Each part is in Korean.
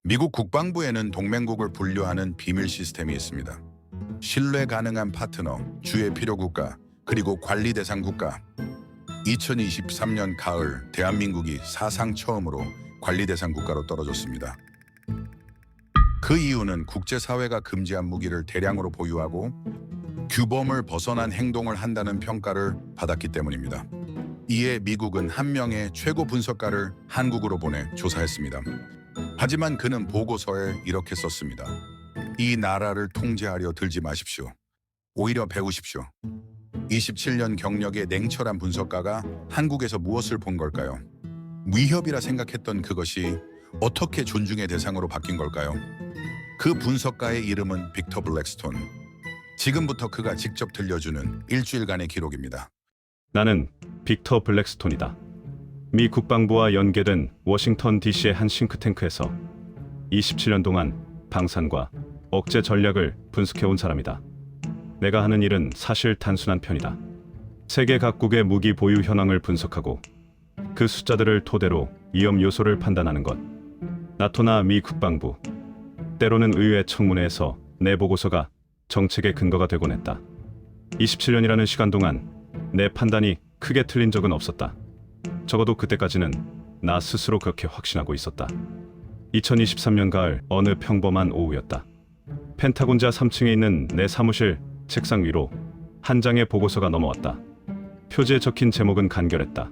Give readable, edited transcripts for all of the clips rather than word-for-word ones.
미국 국방부에는 동맹국을 분류하는 비밀 시스템이 있습니다. 신뢰 가능한 파트너, 주의 필요 국가, 그리고 관리 대상 국가. 2023년 가을 대한민국이 사상 처음으로 관리 대상 국가로 떨어졌습니다. 그 이유는 국제사회가 금지한 무기를 대량으로 보유하고 규범을 벗어난 행동을 한다는 평가를 받았기 때문입니다. 이에 미국은 한 명의 최고 분석가를 한국으로 보내 조사했습니다. 하지만 그는 보고서에 이렇게 썼습니다. 이 나라를 통제하려 들지 마십시오. 오히려 배우십시오. 27년 경력의 냉철한 분석가가 한국에서 무엇을 본 걸까요? 위협이라 생각했던 그것이 어떻게 존중의 대상으로 바뀐 걸까요? 그 분석가의 이름은 빅터 블랙스톤. 지금부터 그가 직접 들려주는 일주일간의 기록입니다. 나는 빅터 블랙스톤이다. 미 국방부와 연계된 워싱턴 DC의 한 싱크탱크에서 27년 동안 방산과 억제 전략을 분석해온 사람이다. 내가 하는 일은 사실 단순한 편이다. 세계 각국의 무기 보유 현황을 분석하고 그 숫자들을 토대로 위험 요소를 판단하는 것. 나토나 미 국방부, 때로는 의회 청문회에서 내 보고서가 정책의 근거가 되곤 했다. 27년이라는 시간 동안 내 판단이 크게 틀린 적은 없었다. 적어도 그때까지는 나 스스로 그렇게 확신하고 있었다. 2023년 가을 어느 평범한 오후였다. 펜타곤자 3층에 있는 내 사무실 책상 위로 한 장의 보고서가 넘어왔다. 표지에 적힌 제목은 간결했다.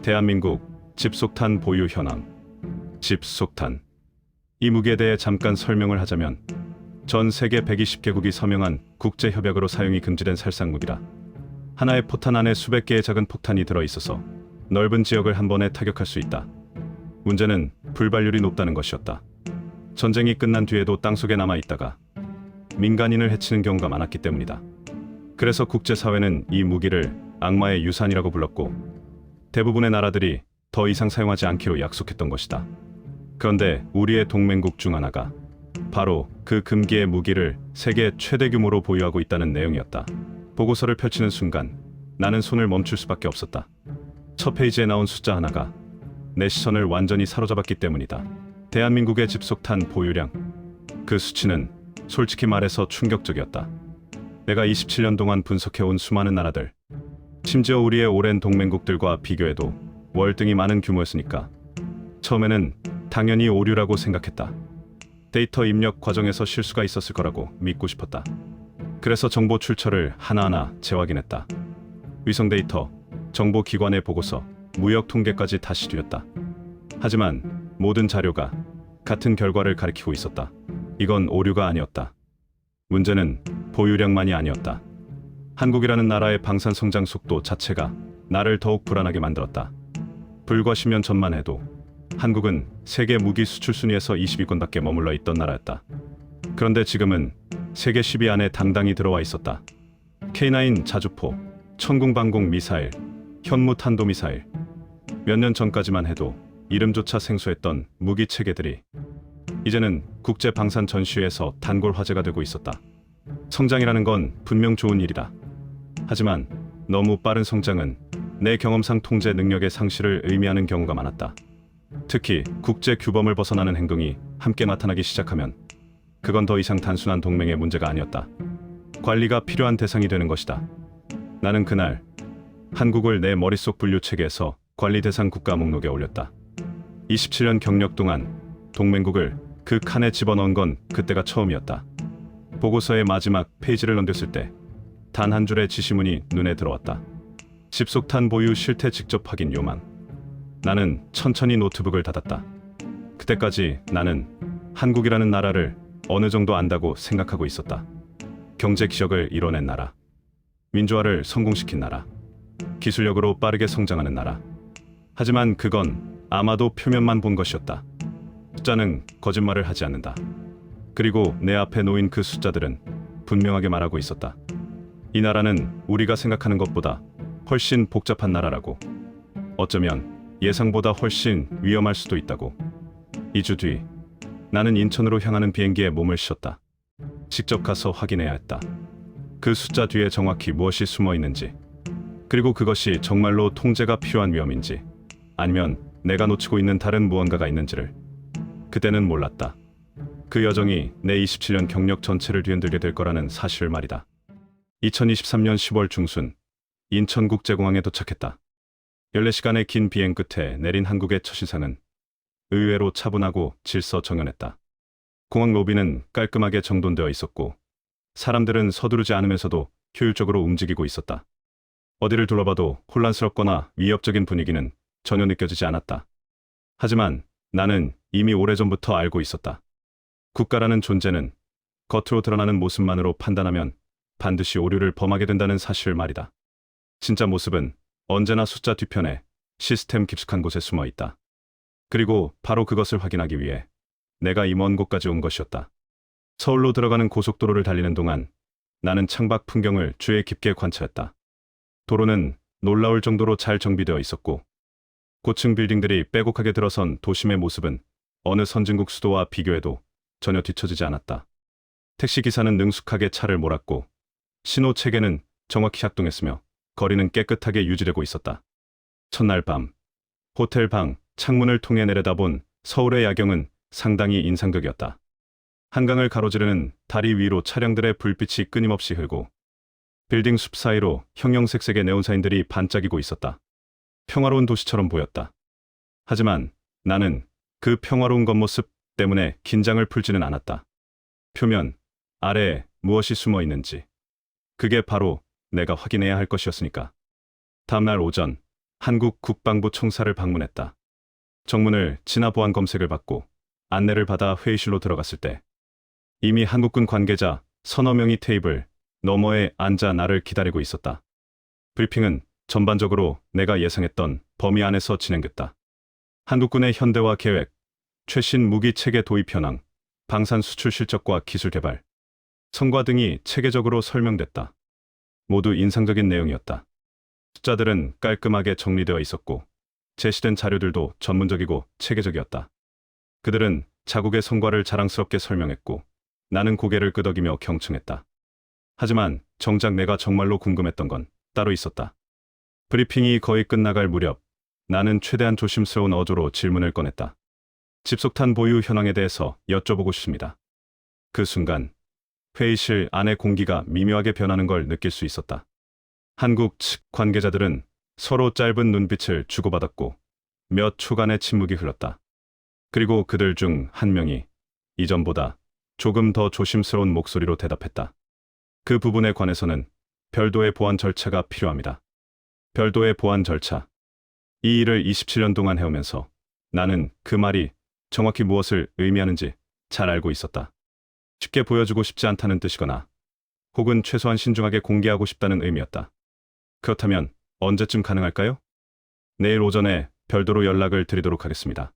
대한민국 집속탄 보유 현황. 집속탄. 이 무기에 대해 잠깐 설명을 하자면 전 세계 120개국이 서명한 국제협약으로 사용이 금지된 살상무기다. 하나의 포탄 안에 수백 개의 작은 폭탄이 들어있어서 넓은 지역을 한 번에 타격할 수 있다. 문제는 불발률이 높다는 것이었다. 전쟁이 끝난 뒤에도 땅속에 남아있다가 민간인을 해치는 경우가 많았기 때문이다. 그래서 국제사회는 이 무기를 악마의 유산이라고 불렀고 대부분의 나라들이 더 이상 사용하지 않기로 약속했던 것이다. 그런데 우리의 동맹국 중 하나가 바로 그 금기의 무기를 세계 최대 규모로 보유하고 있다는 내용이었다. 보고서를 펼치는 순간 나는 손을 멈출 수밖에 없었다. 첫 페이지에 나온 숫자 하나가 내 시선을 완전히 사로잡았기 때문이다. 대한민국의 집속탄 보유량. 그 수치는 솔직히 말해서 충격적이었다. 내가 27년 동안 분석해온 수많은 나라들, 심지어 우리의 오랜 동맹국들과 비교해도 월등히 많은 규모였으니까 처음에는 당연히 오류라고 생각했다. 데이터 입력 과정에서 실수가 있었을 거라고 믿고 싶었다. 그래서 정보 출처를 하나하나 재확인했다. 위성 데이터, 정보기관의 보고서, 무역 통계까지 다시 뒤졌다. 하지만 모든 자료가 같은 결과를 가리키고 있었다. 이건 오류가 아니었다. 문제는 보유량만이 아니었다. 한국이라는 나라의 방산 성장 속도 자체가 나를 더욱 불안하게 만들었다. 불과 10년 전만 해도 한국은 세계 무기 수출 순위에서 20위권밖에 머물러 있던 나라였다. 그런데 지금은 세계 10위 안에 당당히 들어와 있었다. K9 자주포, 천궁방공 미사일, 현무 탄도미사일. 몇 년 전까지만 해도 이름조차 생소했던 무기 체계들이 이제는 국제 방산 전시회에서 단골 화제가 되고 있었다. 성장이라는 건 분명 좋은 일이다. 하지만 너무 빠른 성장은 내 경험상 통제 능력의 상실을 의미하는 경우가 많았다. 특히 국제 규범을 벗어나는 행동이 함께 나타나기 시작하면 그건 더 이상 단순한 동맹의 문제가 아니었다. 관리가 필요한 대상이 되는 것이다. 나는 그날 한국을 내 머릿속 분류 체계에서 관리 대상 국가 목록에 올렸다. 27년 경력 동안 동맹국을 그 칸에 집어넣은 건 그때가 처음이었다. 보고서의 마지막 페이지를 넘겼을 때 단 한 줄의 지시문이 눈에 들어왔다. 집속탄 보유 실태 직접 확인 요망. 나는 천천히 노트북을 닫았다. 그때까지 나는 한국이라는 나라를 어느 정도 안다고 생각하고 있었다. 경제 기적을 이뤄낸 나라, 민주화를 성공시킨 나라, 기술력으로 빠르게 성장하는 나라. 하지만 그건 아마도 표면만 본 것이었다. 숫자는 거짓말을 하지 않는다. 그리고 내 앞에 놓인 그 숫자들은 분명하게 말하고 있었다. 이 나라는 우리가 생각하는 것보다 훨씬 복잡한 나라라고. 어쩌면 예상보다 훨씬 위험할 수도 있다고. 2주 뒤 나는 인천으로 향하는 비행기에 몸을 싣었다. 직접 가서 확인해야 했다. 그 숫자 뒤에 정확히 무엇이 숨어 있는지, 그리고 그것이 정말로 통제가 필요한 위험인지 아니면 내가 놓치고 있는 다른 무언가가 있는지를. 그때는 몰랐다. 그 여정이 내 27년 경력 전체를 뒤흔들게 될 거라는 사실을 말이다. 2023년 10월 중순 인천국제공항에 도착했다. 14시간의 긴 비행 끝에 내린 한국의 첫 인상은 의외로 차분하고 질서정연했다. 공항 로비는 깔끔하게 정돈되어 있었고 사람들은 서두르지 않으면서도 효율적으로 움직이고 있었다. 어디를 둘러봐도 혼란스럽거나 위협적인 분위기는 전혀 느껴지지 않았다. 하지만 나는 이미 오래전부터 알고 있었다. 국가라는 존재는 겉으로 드러나는 모습만으로 판단하면 반드시 오류를 범하게 된다는 사실을 말이다. 진짜 모습은 언제나 숫자 뒤편에 시스템 깊숙한 곳에 숨어 있다. 그리고 바로 그것을 확인하기 위해 내가 이 먼 곳까지 온 것이었다. 서울로 들어가는 고속도로를 달리는 동안 나는 창밖 풍경을 주의 깊게 관찰했다. 도로는 놀라울 정도로 잘 정비되어 있었고 고층 빌딩들이 빼곡하게 들어선 도심의 모습은 어느 선진국 수도와 비교해도 전혀 뒤처지지 않았다. 택시기사는 능숙하게 차를 몰았고 신호 체계는 정확히 작동했으며 거리는 깨끗하게 유지되고 있었다. 첫날 밤 호텔 방 창문을 통해 내려다본 서울의 야경은 상당히 인상적이었다. 한강을 가로지르는 다리 위로 차량들의 불빛이 끊임없이 흐르고 빌딩 숲 사이로 형형색색의 네온사인들이 반짝이고 있었다. 평화로운 도시처럼 보였다. 하지만 나는 그 평화로운 겉모습 때문에 긴장을 풀지는 않았다. 표면 아래에 무엇이 숨어 있는지 그게 바로 내가 확인해야 할 것이었으니까. 다음날 오전 한국 국방부 총사를 방문했다. 정문을 지나 보안 검색을 받고 안내를 받아 회의실로 들어갔을 때 이미 한국군 관계자 서너 명이 테이블 너머에 앉아 나를 기다리고 있었다. 브리핑은 전반적으로 내가 예상했던 범위 안에서 진행됐다. 한국군의 현대화 계획, 최신 무기 체계 도입 현황, 방산 수출 실적과 기술 개발, 성과 등이 체계적으로 설명됐다. 모두 인상적인 내용이었다. 숫자들은 깔끔하게 정리되어 있었고 제시된 자료들도 전문적이고 체계적이었다. 그들은 자국의 성과를 자랑스럽게 설명했고 나는 고개를 끄덕이며 경청했다. 하지만 정작 내가 정말로 궁금했던 건 따로 있었다. 브리핑이 거의 끝나갈 무렵 나는 최대한 조심스러운 어조로 질문을 꺼냈다. 집속탄 보유 현황에 대해서 여쭤보고 싶습니다. 그 순간 회의실 안의 공기가 미묘하게 변하는 걸 느낄 수 있었다. 한국 측 관계자들은 서로 짧은 눈빛을 주고받았고 몇 초간의 침묵이 흘렀다. 그리고 그들 중 한 명이 이전보다 조금 더 조심스러운 목소리로 대답했다. 그 부분에 관해서는 별도의 보안 절차가 필요합니다. 별도의 보안 절차. 이 일을 27년 동안 해오면서 나는 그 말이 정확히 무엇을 의미하는지 잘 알고 있었다. 쉽게 보여주고 싶지 않다는 뜻이거나 혹은 최소한 신중하게 공개하고 싶다는 의미였다. 그렇다면 언제쯤 가능할까요? 내일 오전에 별도로 연락을 드리도록 하겠습니다.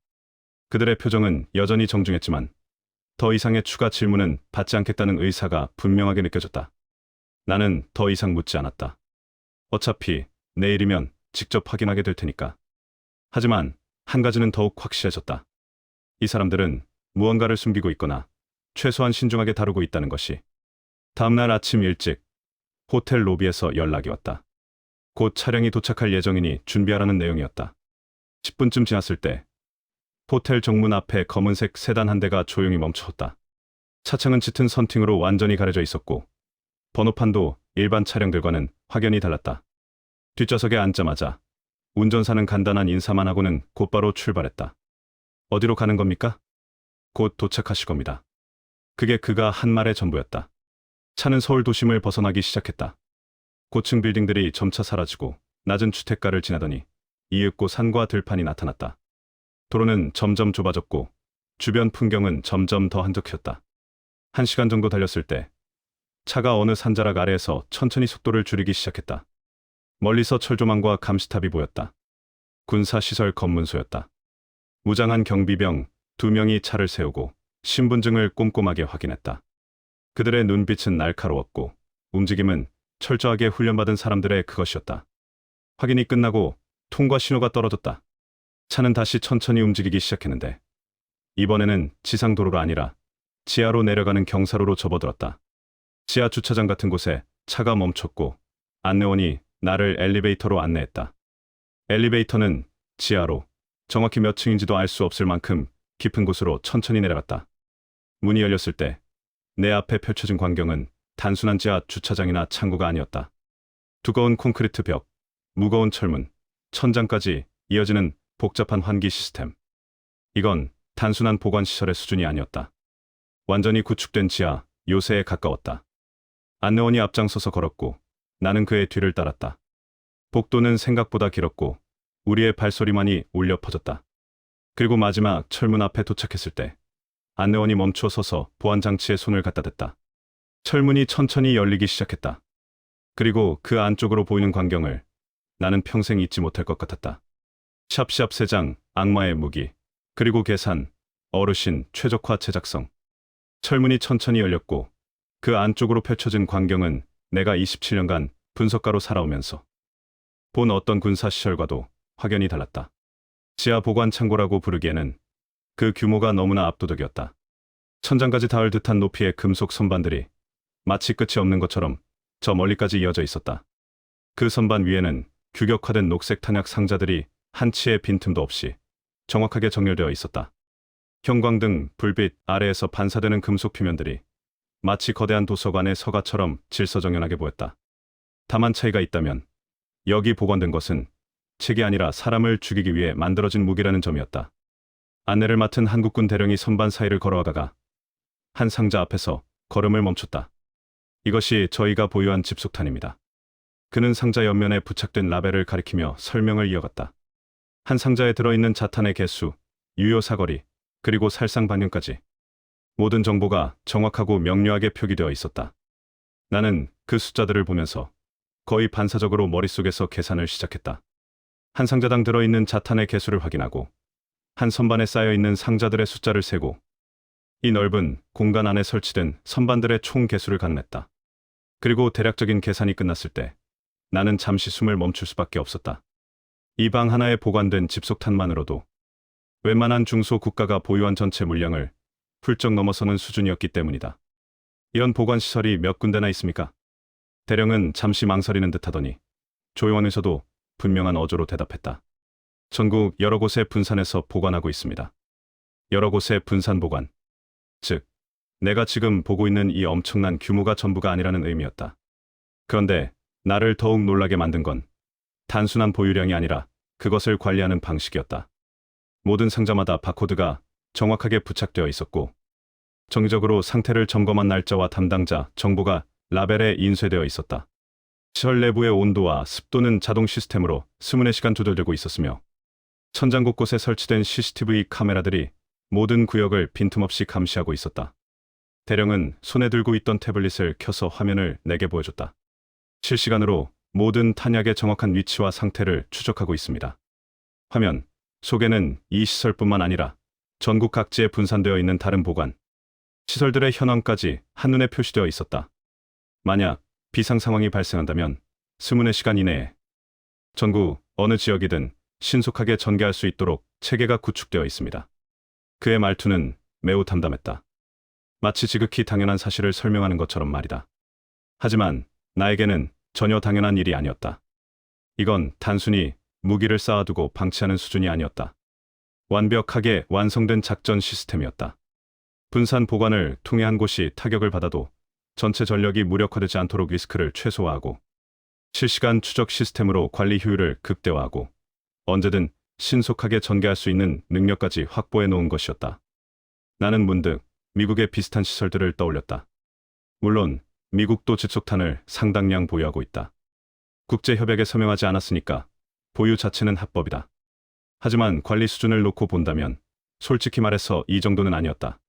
그들의 표정은 여전히 정중했지만 더 이상의 추가 질문은 받지 않겠다는 의사가 분명하게 느껴졌다. 나는 더 이상 묻지 않았다. 어차피 내일이면 직접 확인하게 될 테니까. 하지만 한 가지는 더욱 확실해졌다. 이 사람들은 무언가를 숨기고 있거나 최소한 신중하게 다루고 있다는 것이. 다음날 아침 일찍 호텔 로비에서 연락이 왔다. 곧 차량이 도착할 예정이니 준비하라는 내용이었다. 10분쯤 지났을 때 호텔 정문 앞에 검은색 세단 한 대가 조용히 멈췄다. 차창은 짙은 선팅으로 완전히 가려져 있었고 번호판도 일반 차량들과는 확연히 달랐다. 뒷좌석에 앉자마자 운전사는 간단한 인사만 하고는 곧바로 출발했다. 어디로 가는 겁니까? 곧 도착하실 겁니다. 그게 그가 한 말의 전부였다. 차는 서울 도심을 벗어나기 시작했다. 고층 빌딩들이 점차 사라지고 낮은 주택가를 지나더니 이윽고 산과 들판이 나타났다. 도로는 점점 좁아졌고 주변 풍경은 점점 더 한적해졌다. 1시간 정도 달렸을 때 차가 어느 산자락 아래에서 천천히 속도를 줄이기 시작했다. 멀리서 철조망과 감시탑이 보였다. 군사시설 검문소였다. 무장한 경비병 2명이 차를 세우고 신분증을 꼼꼼하게 확인했다. 그들의 눈빛은 날카로웠고 움직임은 철저하게 훈련받은 사람들의 그것이었다. 확인이 끝나고 통과 신호가 떨어졌다. 차는 다시 천천히 움직이기 시작했는데 이번에는 지상도로가 아니라 지하로 내려가는 경사로로 접어들었다. 지하 주차장 같은 곳에 차가 멈췄고 안내원이 나를 엘리베이터로 안내했다. 엘리베이터는 지하로 정확히 몇 층인지도 알 수 없을 만큼 깊은 곳으로 천천히 내려갔다. 문이 열렸을 때 내 앞에 펼쳐진 광경은 단순한 지하 주차장이나 창고가 아니었다. 두꺼운 콘크리트 벽, 무거운 철문, 천장까지 이어지는 복잡한 환기 시스템. 이건 단순한 보관 시설의 수준이 아니었다. 완전히 구축된 지하 요새에 가까웠다. 안내원이 앞장서서 걸었고 나는 그의 뒤를 따랐다. 복도는 생각보다 길었고 우리의 발소리만이 울려 퍼졌다. 그리고 마지막 철문 앞에 도착했을 때 안내원이 멈추어 서서 보안 장치에 손을 갖다 댔다. 철문이 천천히 열리기 시작했다. 그리고 그 안쪽으로 보이는 광경을 나는 평생 잊지 못할 것 같았다. 샵샵 3장, 악마의 무기, 그리고 계산, 어르신, 최적화 제작성. 철문이 천천히 열렸고 그 안쪽으로 펼쳐진 광경은 내가 27년간 분석가로 살아오면서 본 어떤 군사시설과도 확연히 달랐다. 지하 보관 창고라고 부르기에는 그 규모가 너무나 압도적이었다. 천장까지 닿을 듯한 높이의 금속 선반들이 마치 끝이 없는 것처럼 저 멀리까지 이어져 있었다. 그 선반 위에는 규격화된 녹색 탄약 상자들이 한 치의 빈틈도 없이 정확하게 정렬되어 있었다. 형광등, 불빛 아래에서 반사되는 금속 표면들이 마치 거대한 도서관의 서가처럼 질서정연하게 보였다. 다만 차이가 있다면 여기 보관된 것은 책이 아니라 사람을 죽이기 위해 만들어진 무기라는 점이었다. 안내를 맡은 한국군 대령이 선반 사이를 걸어가다가 한 상자 앞에서 걸음을 멈췄다. 이것이 저희가 보유한 집속탄입니다. 그는 상자 옆면에 부착된 라벨을 가리키며 설명을 이어갔다. 한 상자에 들어있는 자탄의 개수, 유효 사거리, 그리고 살상 반경까지 모든 정보가 정확하고 명료하게 표기되어 있었다. 나는 그 숫자들을 보면서 거의 반사적으로 머릿속에서 계산을 시작했다. 한 상자당 들어있는 자탄의 개수를 확인하고 한 선반에 쌓여있는 상자들의 숫자를 세고 이 넓은 공간 안에 설치된 선반들의 총 개수를 가늠했다. 그리고 대략적인 계산이 끝났을 때 나는 잠시 숨을 멈출 수밖에 없었다. 이 방 하나에 보관된 집속탄만으로도 웬만한 중소 국가가 보유한 전체 물량을 훌쩍 넘어서는 수준이었기 때문이다. 이런 보관시설이 몇 군데나 있습니까? 대령은 잠시 망설이는 듯하더니 조용하면서도 분명한 어조로 대답했다. 전국 여러 곳에 분산해서 보관하고 있습니다. 여러 곳에 분산 보관. 즉, 내가 지금 보고 있는 이 엄청난 규모가 전부가 아니라는 의미였다. 그런데 나를 더욱 놀라게 만든 건 단순한 보유량이 아니라 그것을 관리하는 방식이었다. 모든 상자마다 바코드가 정확하게 부착되어 있었고 정기적으로 상태를 점검한 날짜와 담당자 정보가 라벨에 인쇄되어 있었다. 시설 내부의 온도와 습도는 자동 시스템으로 24시간 조절되고 있었으며 천장 곳곳에 설치된 CCTV 카메라들이 모든 구역을 빈틈없이 감시하고 있었다. 대령은 손에 들고 있던 태블릿을 켜서 화면을 내게 보여줬다. 실시간으로 모든 탄약의 정확한 위치와 상태를 추적하고 있습니다. 화면 속에는 이 시설뿐만 아니라 전국 각지에 분산되어 있는 다른 보관 시설들의 현황까지 한눈에 표시되어 있었다. 만약 비상 상황이 발생한다면 24시간 이내에 전국 어느 지역이든 신속하게 전개할 수 있도록 체계가 구축되어 있습니다. 그의 말투는 매우 담담했다. 마치 지극히 당연한 사실을 설명하는 것처럼 말이다. 하지만 나에게는 전혀 당연한 일이 아니었다. 이건 단순히 무기를 쌓아두고 방치하는 수준이 아니었다. 완벽하게 완성된 작전 시스템이었다. 분산 보관을 통해 한 곳이 타격을 받아도 전체 전력이 무력화되지 않도록 리스크를 최소화하고 실시간 추적 시스템으로 관리 효율을 극대화하고 언제든 신속하게 전개할 수 있는 능력까지 확보해 놓은 것이었다. 나는 문득 미국의 비슷한 시설들을 떠올렸다. 물론 미국도 집속탄을 상당량 보유하고 있다. 국제협약에 서명하지 않았으니까 보유 자체는 합법이다. 하지만 관리 수준을 놓고 본다면 솔직히 말해서 이 정도는 아니었다.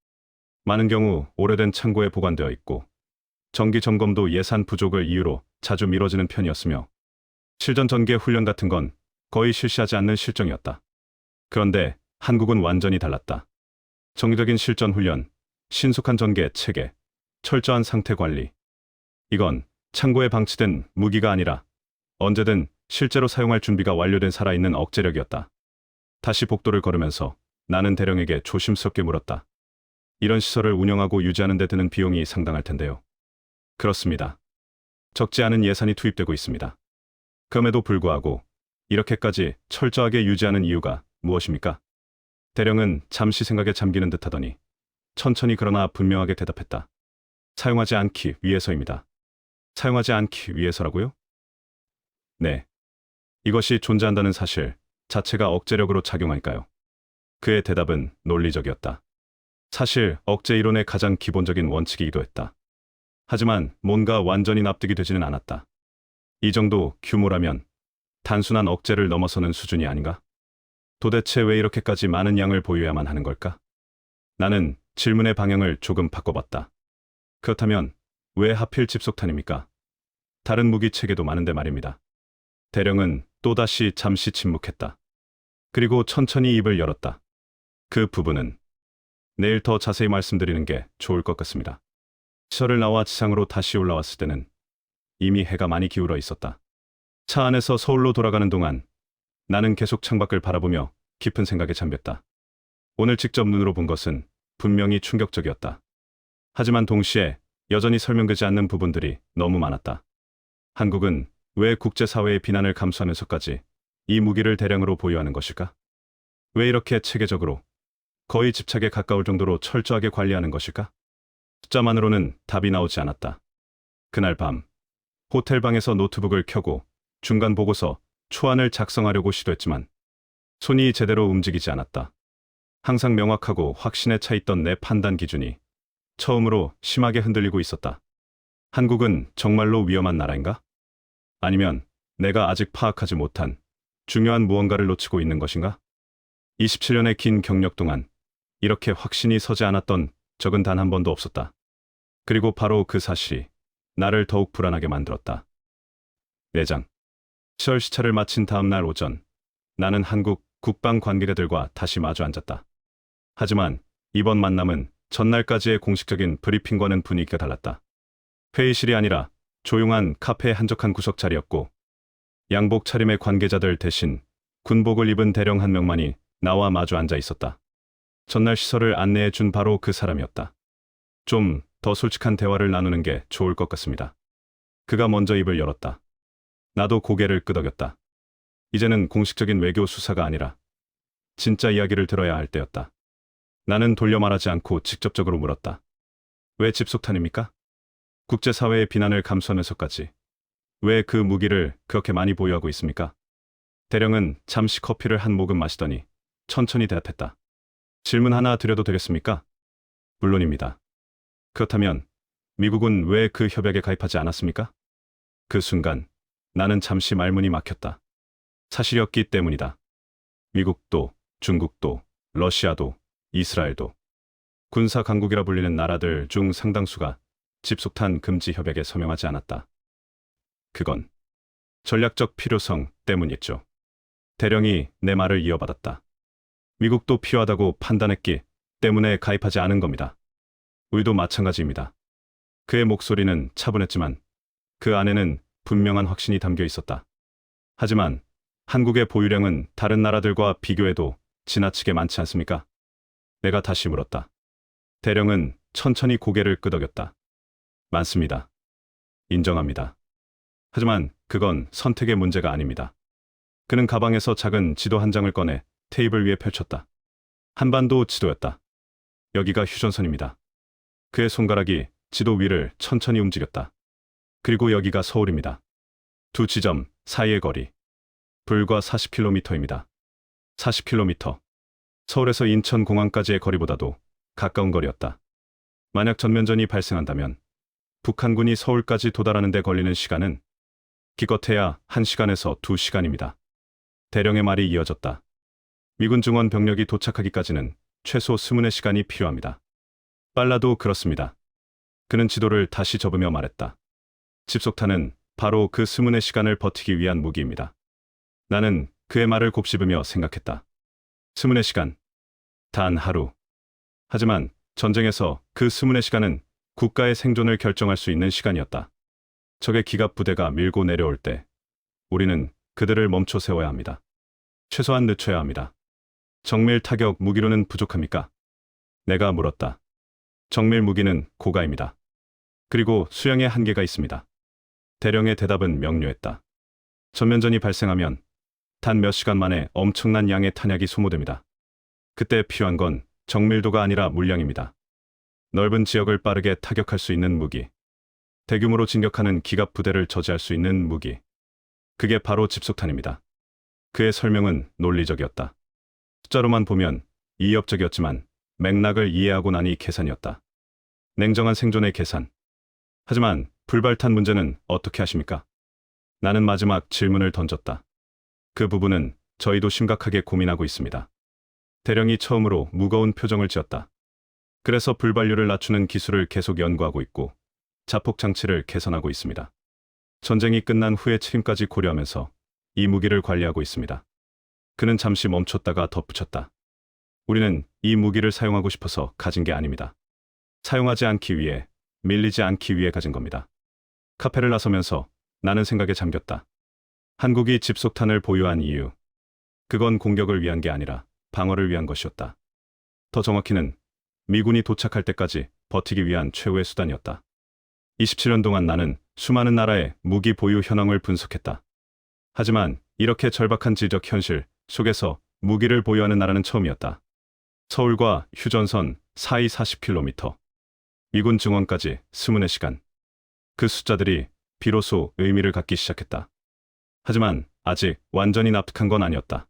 많은 경우 오래된 창고에 보관되어 있고 정기 점검도 예산 부족을 이유로 자주 미뤄지는 편이었으며 실전 전개 훈련 같은 건 거의 실시하지 않는 실정이었다. 그런데 한국은 완전히 달랐다. 정기적인 실전 훈련, 신속한 전개 체계, 철저한 상태 관리. 이건 창고에 방치된 무기가 아니라 언제든 실제로 사용할 준비가 완료된 살아있는 억제력이었다. 다시 복도를 걸으면서 나는 대령에게 조심스럽게 물었다. 이런 시설을 운영하고 유지하는 데 드는 비용이 상당할 텐데요. 그렇습니다. 적지 않은 예산이 투입되고 있습니다. 그럼에도 불구하고 이렇게까지 철저하게 유지하는 이유가 무엇입니까? 대령은 잠시 생각에 잠기는 듯하더니 천천히 그러나 분명하게 대답했다. 사용하지 않기 위해서입니다. 사용하지 않기 위해서라고요? 네. 이것이 존재한다는 사실 자체가 억제력으로 작용할까요? 그의 대답은 논리적이었다. 사실 억제 이론의 가장 기본적인 원칙이기도 했다. 하지만 뭔가 완전히 납득이 되지는 않았다. 이 정도 규모라면 단순한 억제를 넘어서는 수준이 아닌가? 도대체 왜 이렇게까지 많은 양을 보유해야만 하는 걸까? 나는 질문의 방향을 조금 바꿔봤다. 그렇다면 왜 하필 집속탄입니까? 다른 무기 체계도 많은데 말입니다. 대령은 또다시 잠시 침묵했다. 그리고 천천히 입을 열었다. 그 부분은 내일 더 자세히 말씀드리는 게 좋을 것 같습니다. 시설을 나와 지상으로 다시 올라왔을 때는 이미 해가 많이 기울어 있었다. 차 안에서 서울로 돌아가는 동안 나는 계속 창밖을 바라보며 깊은 생각에 잠겼다. 오늘 직접 눈으로 본 것은 분명히 충격적이었다. 하지만 동시에 여전히 설명되지 않는 부분들이 너무 많았다. 한국은 왜 국제사회의 비난을 감수하면서까지 이 무기를 대량으로 보유하는 것일까? 왜 이렇게 체계적으로 거의 집착에 가까울 정도로 철저하게 관리하는 것일까? 숫자만으로는 답이 나오지 않았다. 그날 밤 호텔 방에서 노트북을 켜고 중간 보고서 초안을 작성하려고 시도했지만 손이 제대로 움직이지 않았다. 항상 명확하고 확신에 차 있던 내 판단 기준이 처음으로 심하게 흔들리고 있었다. 한국은 정말로 위험한 나라인가? 아니면 내가 아직 파악하지 못한 중요한 무언가를 놓치고 있는 것인가? 27년의 긴 경력 동안 이렇게 확신이 서지 않았던 적은 단 한 번도 없었다. 그리고 바로 그 사실이 나를 더욱 불안하게 만들었다. 내장. 시설 시찰을 마친 다음 날 오전, 나는 한국 국방 관계자들과 다시 마주 앉았다. 하지만 이번 만남은 전날까지의 공식적인 브리핑과는 분위기가 달랐다. 회의실이 아니라 조용한 카페의 한적한 구석 자리였고, 양복 차림의 관계자들 대신 군복을 입은 대령 한 명만이 나와 마주 앉아 있었다. 전날 시설을 안내해 준 바로 그 사람이었다. 좀 더 솔직한 대화를 나누는 게 좋을 것 같습니다. 그가 먼저 입을 열었다. 나도 고개를 끄덕였다. 이제는 공식적인 외교 수사가 아니라 진짜 이야기를 들어야 할 때였다. 나는 돌려 말하지 않고 직접적으로 물었다. 왜 집속탄입니까? 국제사회의 비난을 감수하면서까지 왜 그 무기를 그렇게 많이 보유하고 있습니까? 대령은 잠시 커피를 한 모금 마시더니 천천히 대답했다. 질문 하나 드려도 되겠습니까? 물론입니다. 그렇다면 미국은 왜 그 협약에 가입하지 않았습니까? 그 순간 나는 잠시 말문이 막혔다. 사실이었기 때문이다. 미국도, 중국도, 러시아도, 이스라엘도 군사 강국이라 불리는 나라들 중 상당수가 집속탄 금지 협약에 서명하지 않았다. 그건 전략적 필요성 때문이었죠. 대령이 내 말을 이어받았다. 미국도 필요하다고 판단했기 때문에 가입하지 않은 겁니다. 우리도 마찬가지입니다. 그의 목소리는 차분했지만 그 안에는 분명한 확신이 담겨 있었다. 하지만 한국의 보유량은 다른 나라들과 비교해도 지나치게 많지 않습니까? 내가 다시 물었다. 대령은 천천히 고개를 끄덕였다. 많습니다. 인정합니다. 하지만 그건 선택의 문제가 아닙니다. 그는 가방에서 작은 지도 한 장을 꺼내 테이블 위에 펼쳤다. 한반도 지도였다. 여기가 휴전선입니다. 그의 손가락이 지도 위를 천천히 움직였다. 그리고 여기가 서울입니다. 두 지점 사이의 거리. 불과 40km입니다. 40km. 서울에서 인천공항까지의 거리보다도 가까운 거리였다. 만약 전면전이 발생한다면 북한군이 서울까지 도달하는 데 걸리는 시간은 기껏해야 1시간에서 2시간입니다. 대령의 말이 이어졌다. 미군 증원 병력이 도착하기까지는 최소 20의 시간이 필요합니다. 빨라도 그렇습니다. 그는 지도를 다시 접으며 말했다. 집속탄은 바로 그 20의 시간을 버티기 위한 무기입니다. 나는 그의 말을 곱씹으며 생각했다. 20의 시간. 단 하루. 하지만 전쟁에서 그 20의 시간은 국가의 생존을 결정할 수 있는 시간이었다. 적의 기갑 부대가 밀고 내려올 때 우리는 그들을 멈춰 세워야 합니다. 최소한 늦춰야 합니다. 정밀 타격 무기로는 부족합니까? 내가 물었다. 정밀 무기는 고가입니다. 그리고 수량의 한계가 있습니다. 대령의 대답은 명료했다. 전면전이 발생하면 단 몇 시간 만에 엄청난 양의 탄약이 소모됩니다. 그때 필요한 건 정밀도가 아니라 물량입니다. 넓은 지역을 빠르게 타격할 수 있는 무기. 대규모로 진격하는 기갑 부대를 저지할 수 있는 무기. 그게 바로 집속탄입니다. 그의 설명은 논리적이었다. 숫자로만 보면 이협적이었지만 맥락을 이해하고 나니 계산이었다. 냉정한 생존의 계산. 하지만 불발탄 문제는 어떻게 하십니까? 나는 마지막 질문을 던졌다. 그 부분은 저희도 심각하게 고민하고 있습니다. 대령이 처음으로 무거운 표정을 지었다. 그래서 불발률을 낮추는 기술을 계속 연구하고 있고 자폭 장치를 개선하고 있습니다. 전쟁이 끝난 후의 책임까지 고려하면서 이 무기를 관리하고 있습니다. 그는 잠시 멈췄다가 덧붙였다. 우리는 이 무기를 사용하고 싶어서 가진 게 아닙니다. 사용하지 않기 위해, 밀리지 않기 위해 가진 겁니다. 카페를 나서면서 나는 생각에 잠겼다. 한국이 집속탄을 보유한 이유. 그건 공격을 위한 게 아니라 방어를 위한 것이었다. 더 정확히는 미군이 도착할 때까지 버티기 위한 최후의 수단이었다. 27년 동안 나는 수많은 나라의 무기 보유 현황을 분석했다. 하지만 이렇게 절박한 지적 현실 속에서 무기를 보유하는 나라는 처음이었다. 서울과 휴전선 사이 40km, 미군 증원까지 24시간. 그 숫자들이 비로소 의미를 갖기 시작했다. 하지만 아직 완전히 납득한 건 아니었다.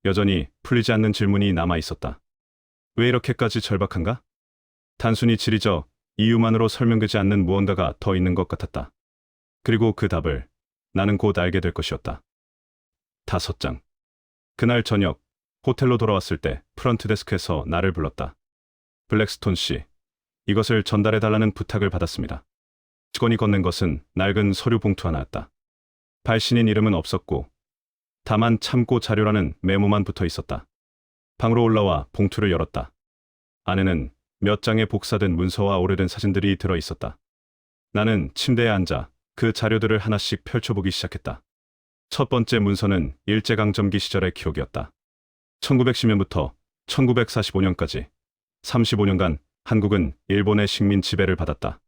여전히 풀리지 않는 질문이 남아 있었다. 왜 이렇게까지 절박한가? 단순히 지리적 이유만으로 설명되지 않는 무언가가 더 있는 것 같았다. 그리고 그 답을 나는 곧 알게 될 것이었다. 5장. 그날 저녁 호텔로 돌아왔을 때 프런트 데스크에서 나를 불렀다. 블랙스톤 씨, 이것을 전달해달라는 부탁을 받았습니다. 직원이 건넨 것은 낡은 서류 봉투 하나였다. 발신인 이름은 없었고 다만 참고 자료라는 메모만 붙어 있었다. 방으로 올라와 봉투를 열었다. 안에는 몇 장의 복사된 문서와 오래된 사진들이 들어 있었다. 나는 침대에 앉아 그 자료들을 하나씩 펼쳐보기 시작했다. 첫 번째 문서는 일제강점기 시절의 기록이었다. 1910년부터 1945년까지 35년간 한국은 일본의 식민 지배를 받았다.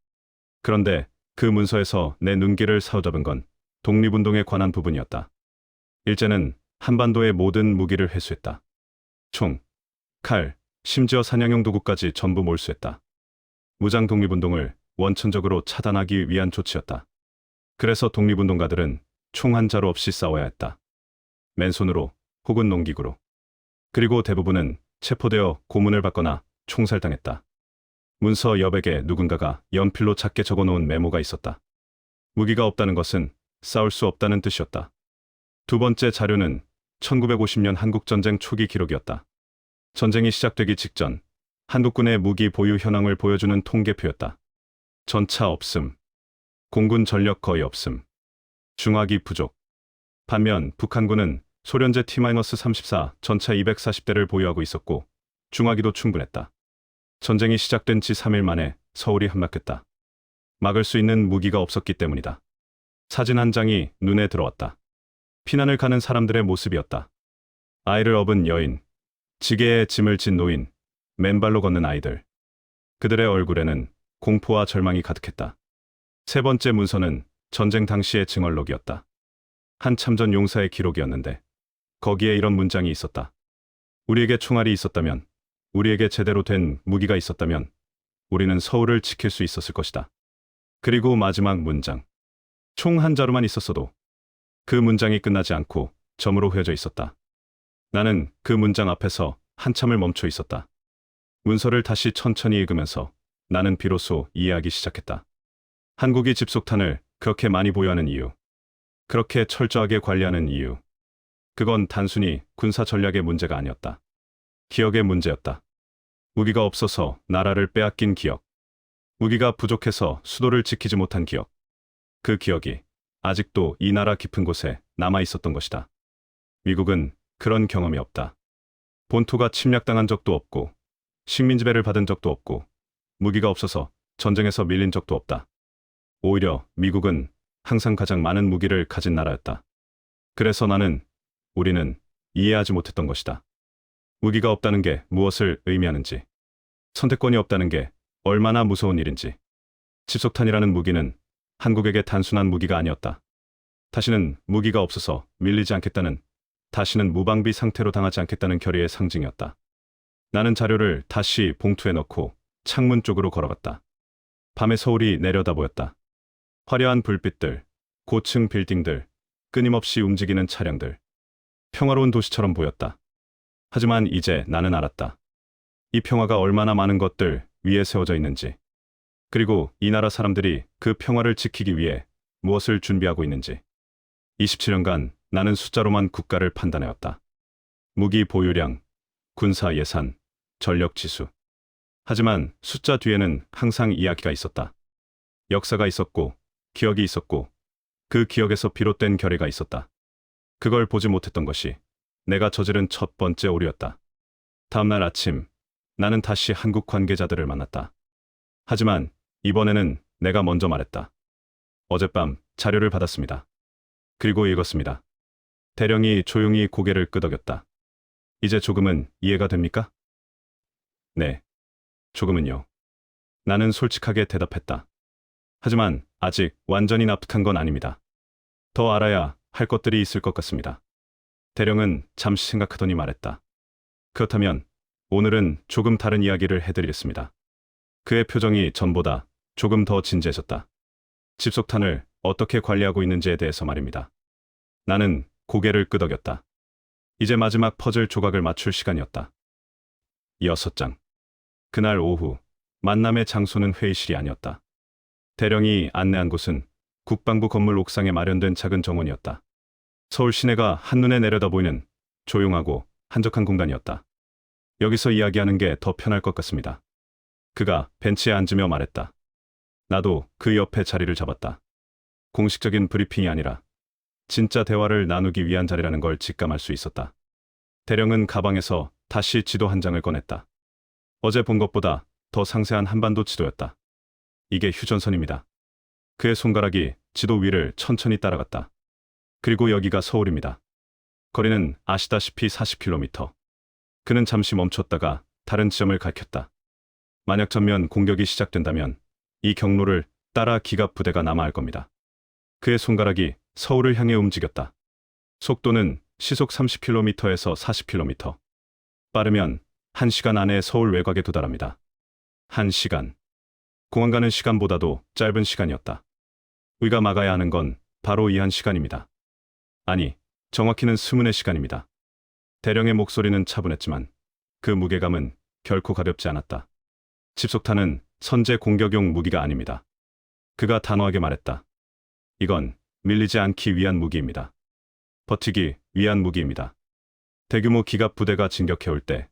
그런데 그 문서에서 내 눈길을 사로잡은 건 독립운동에 관한 부분이었다. 일제는 한반도의 모든 무기를 회수했다. 총, 칼, 심지어 사냥용 도구까지 전부 몰수했다. 무장 독립운동을 원천적으로 차단하기 위한 조치였다. 그래서 독립운동가들은 총 한 자루 없이 싸워야 했다. 맨손으로 혹은 농기구로. 그리고 대부분은 체포되어 고문을 받거나 총살당했다. 문서 여백에 누군가가 연필로 작게 적어놓은 메모가 있었다. 무기가 없다는 것은 싸울 수 없다는 뜻이었다. 두 번째 자료는 1950년 한국전쟁 초기 기록이었다. 전쟁이 시작되기 직전 한국군의 무기 보유 현황을 보여주는 통계표였다. 전차 없음. 공군 전력 거의 없음. 중화기 부족. 반면 북한군은 소련제 T-34 전차 240대를 보유하고 있었고 중화기도 충분했다. 전쟁이 시작된 지 3일 만에 서울이 함락했다. 막을 수 있는 무기가 없었기 때문이다. 사진 한 장이 눈에 들어왔다. 피난을 가는 사람들의 모습이었다. 아이를 업은 여인, 지게에 짐을 진 노인, 맨발로 걷는 아이들. 그들의 얼굴에는 공포와 절망이 가득했다. 세 번째 문서는 전쟁 당시의 증언록이었다. 한 참전 용사의 기록이었는데 거기에 이런 문장이 있었다. 우리에게 총알이 있었다면, 우리에게 제대로 된 무기가 있었다면 우리는 서울을 지킬 수 있었을 것이다. 그리고 마지막 문장. 총 한 자루만 있었어도. 그 문장이 끝나지 않고 점으로 흐여져 있었다. 나는 그 문장 앞에서 한참을 멈춰 있었다. 문서를 다시 천천히 읽으면서 나는 비로소 이해하기 시작했다. 한국이 집속탄을 그렇게 많이 보유하는 이유, 그렇게 철저하게 관리하는 이유, 그건 단순히 군사 전략의 문제가 아니었다. 기억의 문제였다. 무기가 없어서 나라를 빼앗긴 기억, 무기가 부족해서 수도를 지키지 못한 기억, 그 기억이 아직도 이 나라 깊은 곳에 남아 있었던 것이다. 미국은 그런 경험이 없다. 본토가 침략당한 적도 없고, 식민지배를 받은 적도 없고, 무기가 없어서 전쟁에서 밀린 적도 없다. 오히려 미국은 항상 가장 많은 무기를 가진 나라였다. 그래서 우리는 이해하지 못했던 것이다. 무기가 없다는 게 무엇을 의미하는지, 선택권이 없다는 게 얼마나 무서운 일인지. 집속탄이라는 무기는 한국에게 단순한 무기가 아니었다. 다시는 무기가 없어서 밀리지 않겠다는, 다시는 무방비 상태로 당하지 않겠다는 결의의 상징이었다. 나는 자료를 다시 봉투에 넣고 창문 쪽으로 걸어갔다. 밤의 서울이 내려다 보였다. 화려한 불빛들, 고층 빌딩들, 끊임없이 움직이는 차량들. 평화로운 도시처럼 보였다. 하지만 이제 나는 알았다. 이 평화가 얼마나 많은 것들 위에 세워져 있는지. 그리고 이 나라 사람들이 그 평화를 지키기 위해 무엇을 준비하고 있는지. 27년간 나는 숫자로만 국가를 판단해왔다. 무기 보유량, 군사 예산, 전력 지수. 하지만 숫자 뒤에는 항상 이야기가 있었다. 역사가 있었고, 기억이 있었고, 그 기억에서 비롯된 결의가 있었다. 그걸 보지 못했던 것이 내가 저지른 첫 번째 오류였다. 다음날 아침, 나는 다시 한국 관계자들을 만났다. 하지만 이번에는 내가 먼저 말했다. 어젯밤 자료를 받았습니다. 그리고 읽었습니다. 대령이 조용히 고개를 끄덕였다. 이제 조금은 이해가 됩니까? 네. 조금은요. 나는 솔직하게 대답했다. 하지만 아직 완전히 납득한 건 아닙니다. 더 알아야 할 것들이 있을 것 같습니다. 대령은 잠시 생각하더니 말했다. 그렇다면 오늘은 조금 다른 이야기를 해드리겠습니다. 그의 표정이 전보다 조금 더 진지해졌다. 집속탄을 어떻게 관리하고 있는지에 대해서 말입니다. 나는 고개를 끄덕였다. 이제 마지막 퍼즐 조각을 맞출 시간이었다. 6장. 그날 오후, 만남의 장소는 회의실이 아니었다. 대령이 안내한 곳은 국방부 건물 옥상에 마련된 작은 정원이었다. 서울 시내가 한눈에 내려다보이는 조용하고 한적한 공간이었다. 여기서 이야기하는 게 더 편할 것 같습니다. 그가 벤치에 앉으며 말했다. 나도 그 옆에 자리를 잡았다. 공식적인 브리핑이 아니라 진짜 대화를 나누기 위한 자리라는 걸 직감할 수 있었다. 대령은 가방에서 다시 지도 한 장을 꺼냈다. 어제 본 것보다 더 상세한 한반도 지도였다. 이게 휴전선입니다. 그의 손가락이 지도 위를 천천히 따라갔다. 그리고 여기가 서울입니다. 거리는 아시다시피 40km. 그는 잠시 멈췄다가 다른 지점을 가리켰다. 만약 전면 공격이 시작된다면 이 경로를 따라 기갑 부대가 남아할 겁니다. 그의 손가락이 서울을 향해 움직였다. 속도는 시속 30km에서 40km. 빠르면 1시간 안에 서울 외곽에 도달합니다. 1시간. 공항 가는 시간보다도 짧은 시간이었다. 우리가 막아야 하는 건 바로 이 1시간입니다. 아니, 정확히는 스문의 시간입니다. 대령의 목소리는 차분했지만 그 무게감은 결코 가볍지 않았다. 집속탄은 선제 공격용 무기가 아닙니다. 그가 단호하게 말했다. 이건 밀리지 않기 위한 무기입니다. 버티기 위한 무기입니다. 대규모 기갑 부대가 진격해올 때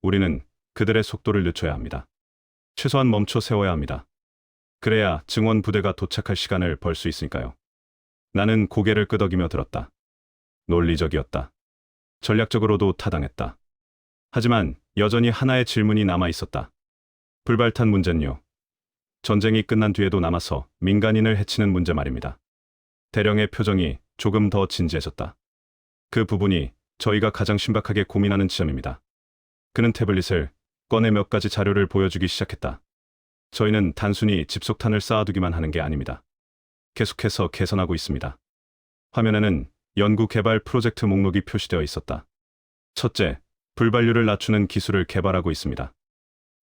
우리는 그들의 속도를 늦춰야 합니다. 최소한 멈춰 세워야 합니다. 그래야 증원 부대가 도착할 시간을 벌 수 있으니까요. 나는 고개를 끄덕이며 들었다. 논리적이었다. 전략적으로도 타당했다. 하지만 여전히 하나의 질문이 남아 있었다. 불발탄 문제는요. 전쟁이 끝난 뒤에도 남아서 민간인을 해치는 문제 말입니다. 대령의 표정이 조금 더 진지해졌다. 그 부분이 저희가 가장 심각하게 고민하는 지점입니다. 그는 태블릿을 꺼내 몇 가지 자료를 보여주기 시작했다. 저희는 단순히 집속탄을 쌓아두기만 하는 게 아닙니다. 계속해서 개선하고 있습니다. 화면에는 연구 개발 프로젝트 목록이 표시되어 있었다. 첫째, 불발률을 낮추는 기술을 개발하고 있습니다.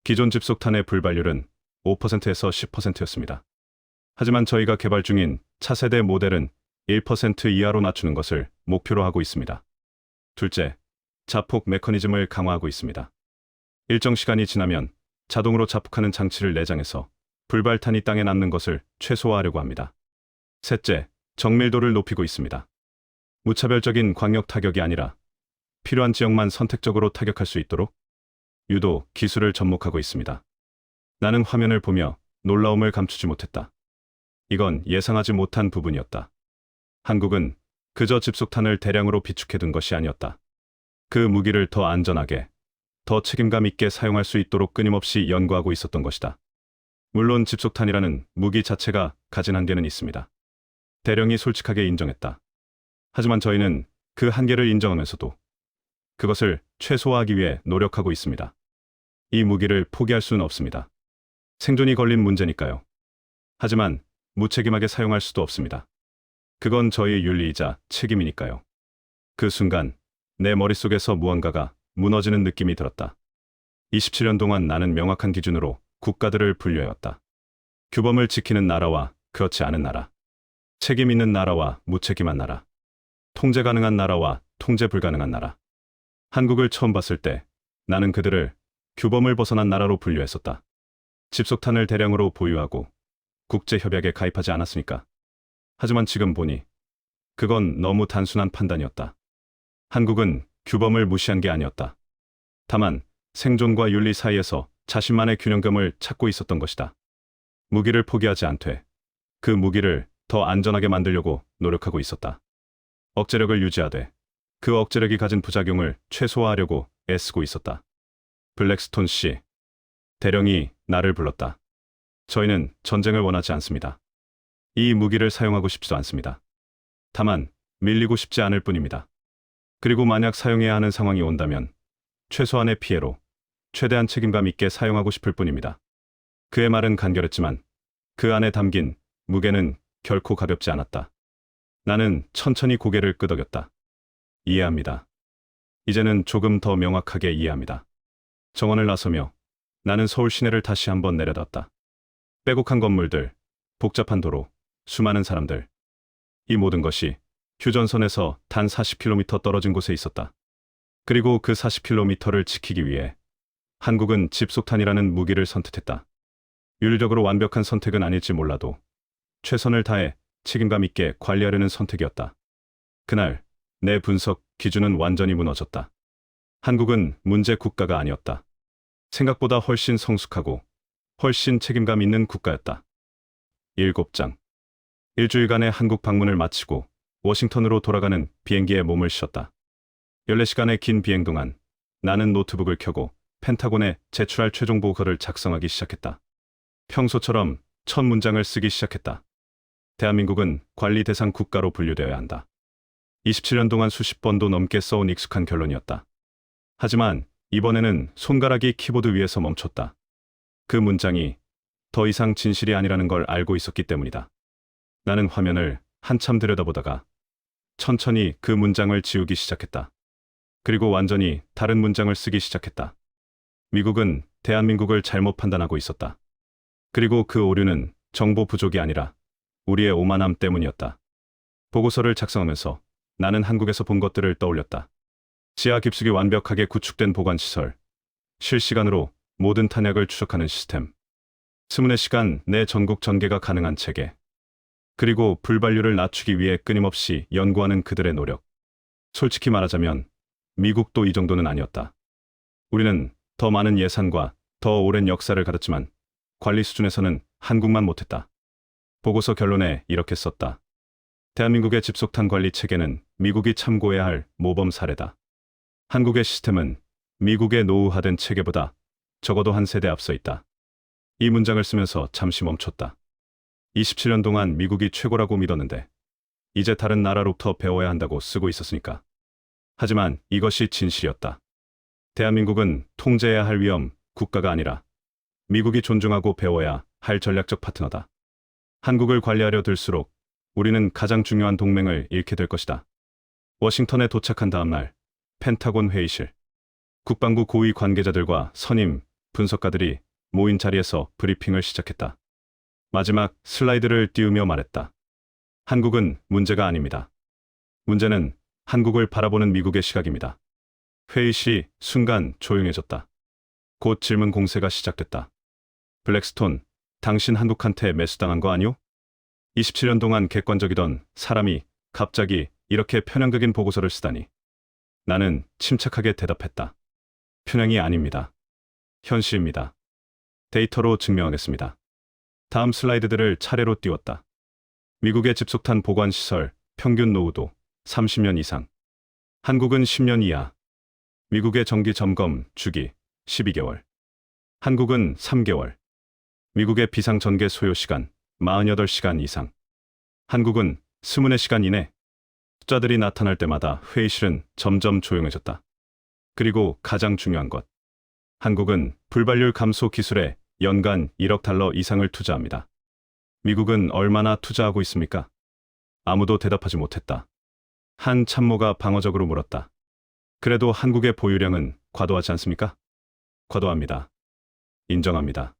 기존 집속탄의 불발률은 5%에서 10%였습니다. 하지만 저희가 개발 중인 차세대 모델은 1% 이하로 낮추는 것을 목표로 하고 있습니다. 둘째, 자폭 메커니즘을 강화하고 있습니다. 일정 시간이 지나면 자동으로 자폭하는 장치를 내장해서 불발탄이 땅에 남는 것을 최소화하려고 합니다. 셋째, 정밀도를 높이고 있습니다. 무차별적인 광역 타격이 아니라 필요한 지역만 선택적으로 타격할 수 있도록 유도 기술을 접목하고 있습니다. 나는 화면을 보며 놀라움을 감추지 못했다. 이건 예상하지 못한 부분이었다. 한국은 그저 집속탄을 대량으로 비축해둔 것이 아니었다. 그 무기를 더 안전하게, 더 책임감 있게 사용할 수 있도록 끊임없이 연구하고 있었던 것이다. 물론 집속탄이라는 무기 자체가 가진 한계는 있습니다. 대령이 솔직하게 인정했다. 하지만 저희는 그 한계를 인정하면서도 그것을 최소화하기 위해 노력하고 있습니다. 이 무기를 포기할 수는 없습니다. 생존이 걸린 문제니까요. 하지만 무책임하게 사용할 수도 없습니다. 그건 저희의 윤리이자 책임이니까요. 그 순간 내 머릿속에서 무언가가 무너지는 느낌이 들었다. 27년 동안 나는 명확한 기준으로 국가들을 분류해왔다. 규범을 지키는 나라와 그렇지 않은 나라. 책임 있는 나라와 무책임한 나라. 통제 가능한 나라와 통제 불가능한 나라. 한국을 처음 봤을 때 나는 그들을 규범을 벗어난 나라로 분류했었다. 집속탄을 대량으로 보유하고 국제협약에 가입하지 않았으니까. 하지만 지금 보니 그건 너무 단순한 판단이었다. 한국은 규범을 무시한 게 아니었다. 다만 생존과 윤리 사이에서 자신만의 균형감을 찾고 있었던 것이다. 무기를 포기하지 않되 그 무기를 더 안전하게 만들려고 노력하고 있었다. 억제력을 유지하되 그 억제력이 가진 부작용을 최소화하려고 애쓰고 있었다. 블랙스톤 씨, 대령이 나를 불렀다. 저희는 전쟁을 원하지 않습니다. 이 무기를 사용하고 싶지도 않습니다. 다만 밀리고 싶지 않을 뿐입니다. 그리고 만약 사용해야 하는 상황이 온다면 최소한의 피해로 최대한 책임감 있게 사용하고 싶을 뿐입니다. 그의 말은 간결했지만 그 안에 담긴 무게는 결코 가볍지 않았다. 나는 천천히 고개를 끄덕였다. 이해합니다. 이제는 조금 더 명확하게 이해합니다. 정원을 나서며 나는 서울 시내를 다시 한번 내려다봤다. 빼곡한 건물들, 복잡한 도로, 수많은 사람들. 이 모든 것이 휴전선에서 단 40km 떨어진 곳에 있었다. 그리고 그 40km를 지키기 위해 한국은 집속탄이라는 무기를 선택했다. 윤리적으로 완벽한 선택은 아닐지 몰라도 최선을 다해 책임감 있게 관리하려는 선택이었다. 그날 내 분석 기준은 완전히 무너졌다. 한국은 문제 국가가 아니었다. 생각보다 훨씬 성숙하고 훨씬 책임감 있는 국가였다. 7장. 일주일간의 한국 방문을 마치고 워싱턴으로 돌아가는 비행기에 몸을 싣었다. 14시간의 긴 비행 동안 나는 노트북을 켜고 펜타곤에 제출할 최종 보고서를 작성하기 시작했다. 평소처럼 첫 문장을 쓰기 시작했다. 대한민국은 관리 대상 국가로 분류되어야 한다. 27년 동안 수십 번도 넘게 써온 익숙한 결론이었다. 하지만 이번에는 손가락이 키보드 위에서 멈췄다. 그 문장이 더 이상 진실이 아니라는 걸 알고 있었기 때문이다. 나는 화면을 한참 들여다보다가 천천히 그 문장을 지우기 시작했다. 그리고 완전히 다른 문장을 쓰기 시작했다. 미국은 대한민국을 잘못 판단하고 있었다. 그리고 그 오류는 정보 부족이 아니라 우리의 오만함 때문이었다. 보고서를 작성하면서 나는 한국에서 본 것들을 떠올렸다. 지하 깊숙이 완벽하게 구축된 보관시설, 실시간으로 모든 탄약을 추적하는 시스템, 24시간 내 전국 전개가 가능한 체계, 그리고 불발률을 낮추기 위해 끊임없이 연구하는 그들의 노력. 솔직히 말하자면 미국도 이 정도는 아니었다. 우리는 더 많은 예산과 더 오랜 역사를 가졌지만 관리 수준에서는 한국만 못했다. 보고서 결론에 이렇게 썼다. 대한민국의 집속탄 관리 체계는 미국이 참고해야 할 모범 사례다. 한국의 시스템은 미국의 노후화된 체계보다 적어도 한 세대 앞서 있다. 이 문장을 쓰면서 잠시 멈췄다. 27년 동안 미국이 최고라고 믿었는데 이제 다른 나라로부터 배워야 한다고 쓰고 있었으니까. 하지만 이것이 진실이었다. 대한민국은 통제해야 할 위험 국가가 아니라 미국이 존중하고 배워야 할 전략적 파트너다. 한국을 관리하려 들수록 우리는 가장 중요한 동맹을 잃게 될 것이다. 워싱턴에 도착한 다음 날 펜타곤 회의실. 국방부 고위 관계자들과 선임, 분석가들이 모인 자리에서 브리핑을 시작했다. 마지막 슬라이드를 띄우며 말했다. 한국은 문제가 아닙니다. 문제는 한국을 바라보는 미국의 시각입니다. 회의실이 순간 조용해졌다. 곧 질문 공세가 시작됐다. 블랙스톤, 당신 한국한테 매수당한 거 아니오? 27년 동안 객관적이던 사람이 갑자기 이렇게 편향적인 보고서를 쓰다니. 나는 침착하게 대답했다. 편향이 아닙니다. 현실입니다. 데이터로 증명하겠습니다. 다음 슬라이드들을 차례로 띄웠다. 미국의 집속탄 보관시설 평균 노후도 30년 이상. 한국은 10년 이하. 미국의 정기 점검 주기 12개월. 한국은 3개월. 미국의 비상 전개 소요 시간 48시간 이상. 한국은 24시간 이내. 숫자들이 나타날 때마다 회의실은 점점 조용해졌다. 그리고 가장 중요한 것. 한국은 불발률 감소 기술에 연간 1억 달러 이상을 투자합니다. 미국은 얼마나 투자하고 있습니까? 아무도 대답하지 못했다. 한 참모가 방어적으로 물었다. 그래도 한국의 보유량은 과도하지 않습니까? 과도합니다. 인정합니다.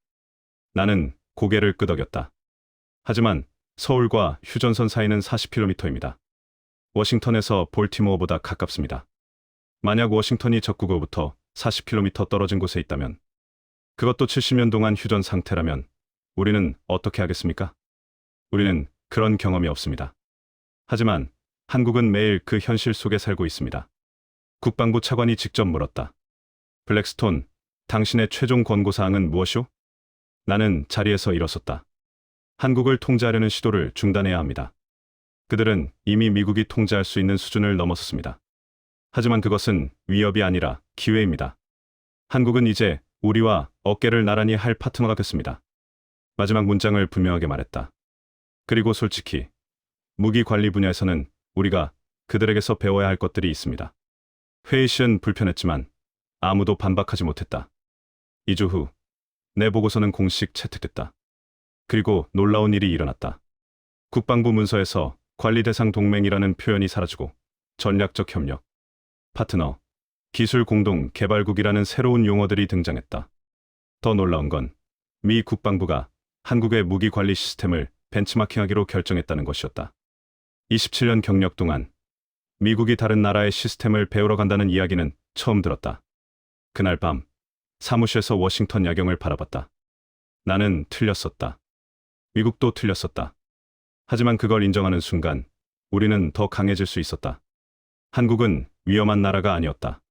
나는 고개를 끄덕였다. 하지만 서울과 휴전선 사이는 40km입니다. 워싱턴에서 볼티모어보다 가깝습니다. 만약 워싱턴이 적국으로부터 40km 떨어진 곳에 있다면, 그것도 70년 동안 휴전 상태라면 우리는 어떻게 하겠습니까? 우리는 그런 경험이 없습니다. 하지만 한국은 매일 그 현실 속에 살고 있습니다. 국방부 차관이 직접 물었다. 블랙스톤, 당신의 최종 권고사항은 무엇이오? 나는 자리에서 일어섰다. 한국을 통제하려는 시도를 중단해야 합니다. 그들은 이미 미국이 통제할 수 있는 수준을 넘어섰습니다. 하지만 그것은 위협이 아니라 기회입니다. 한국은 이제 우리와 어깨를 나란히 할 파트너가 됐습니다. 마지막 문장을 분명하게 말했다. 그리고 솔직히 무기 관리 분야에서는 우리가 그들에게서 배워야 할 것들이 있습니다. 회의실은 불편했지만 아무도 반박하지 못했다. 2주 후 내 보고서는 공식 채택됐다. 그리고 놀라운 일이 일어났다. 국방부 문서에서 관리 대상 동맹이라는 표현이 사라지고 전략적 협력, 파트너, 기술 공동 개발국이라는 새로운 용어들이 등장했다. 더 놀라운 건 미 국방부가 한국의 무기 관리 시스템을 벤치마킹하기로 결정했다는 것이었다. 27년 경력 동안 미국이 다른 나라의 시스템을 배우러 간다는 이야기는 처음 들었다. 그날 밤 사무실에서 워싱턴 야경을 바라봤다. 나는 틀렸었다. 미국도 틀렸었다. 하지만 그걸 인정하는 순간 우리는 더 강해질 수 있었다. 한국은 위험한 나라가 아니었다.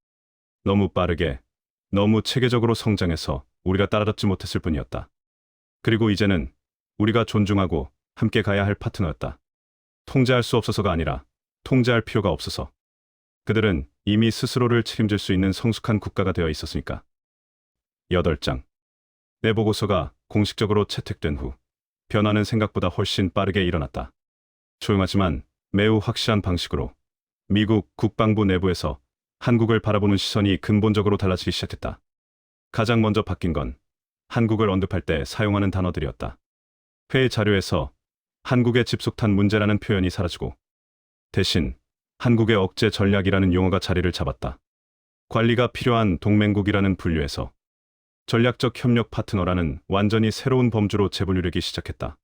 너무 빠르게, 너무 체계적으로 성장해서 우리가 따라잡지 못했을 뿐이었다. 그리고 이제는 우리가 존중하고 함께 가야 할 파트너였다. 통제할 수 없어서가 아니라 통제할 필요가 없어서. 그들은 이미 스스로를 책임질 수 있는 성숙한 국가가 되어 있었으니까. 8장. 내 보고서가 공식적으로 채택된 후 변화는 생각보다 훨씬 빠르게 일어났다. 조용하지만 매우 확실한 방식으로 미국 국방부 내부에서 한국을 바라보는 시선이 근본적으로 달라지기 시작했다. 가장 먼저 바뀐 건 한국을 언급할 때 사용하는 단어들이었다. 회의 자료에서 한국의 집속탄 문제라는 표현이 사라지고 대신 한국의 억제 전략이라는 용어가 자리를 잡았다. 관리가 필요한 동맹국이라는 분류에서 전략적 협력 파트너라는 완전히 새로운 범주로 재분류되기 시작했다.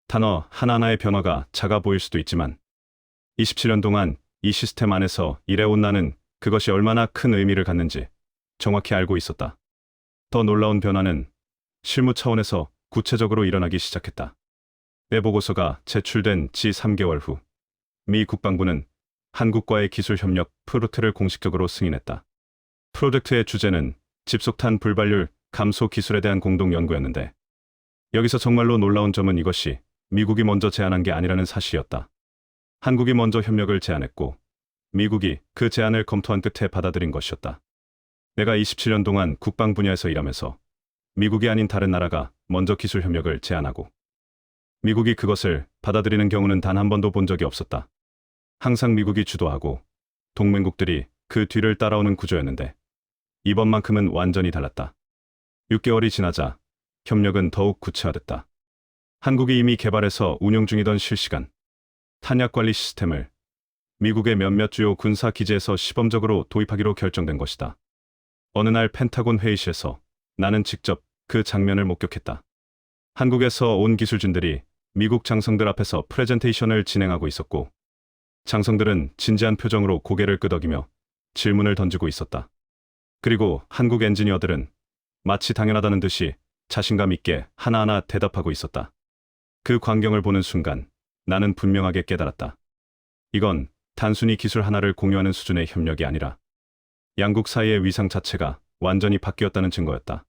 단어 하나하나의 변화가 작아 보일 수도 있지만 27년 동안 이 시스템 안에서 일해온 나는 그것이 얼마나 큰 의미를 갖는지 정확히 알고 있었다. 더 놀라운 변화는 실무 차원에서 구체적으로 일어나기 시작했다. 내 보고서가 제출된 지 3개월 후 미 국방부는 한국과의 기술 협력 프로젝트를 공식적으로 승인했다. 프로젝트의 주제는 집속탄 불발률 감소 기술에 대한 공동 연구였는데 여기서 정말로 놀라운 점은 이것이 미국이 먼저 제안한 게 아니라는 사실이었다. 한국이 먼저 협력을 제안했고 미국이 그 제안을 검토한 끝에 받아들인 것이었다. 내가 27년 동안 국방 분야에서 일하면서 미국이 아닌 다른 나라가 먼저 기술 협력을 제안하고 미국이 그것을 받아들이는 경우는 단 한 번도 본 적이 없었다. 항상 미국이 주도하고 동맹국들이 그 뒤를 따라오는 구조였는데 이번만큼은 완전히 달랐다. 6개월이 지나자 협력은 더욱 구체화됐다. 한국이 이미 개발해서 운용 중이던 실시간 탄약 관리 시스템을 미국의 몇몇 주요 군사 기지에서 시범적으로 도입하기로 결정된 것이다. 어느 날 펜타곤 회의실에서 나는 직접 그 장면을 목격했다. 한국에서 온 기술진들이 미국 장성들 앞에서 프레젠테이션을 진행하고 있었고 장성들은 진지한 표정으로 고개를 끄덕이며 질문을 던지고 있었다. 그리고 한국 엔지니어들은 마치 당연하다는 듯이 자신감 있게 하나하나 대답하고 있었다. 그 광경을 보는 순간 나는 분명하게 깨달았다. 이건 단순히 기술 하나를 공유하는 수준의 협력이 아니라 양국 사이의 위상 자체가 완전히 바뀌었다는 증거였다.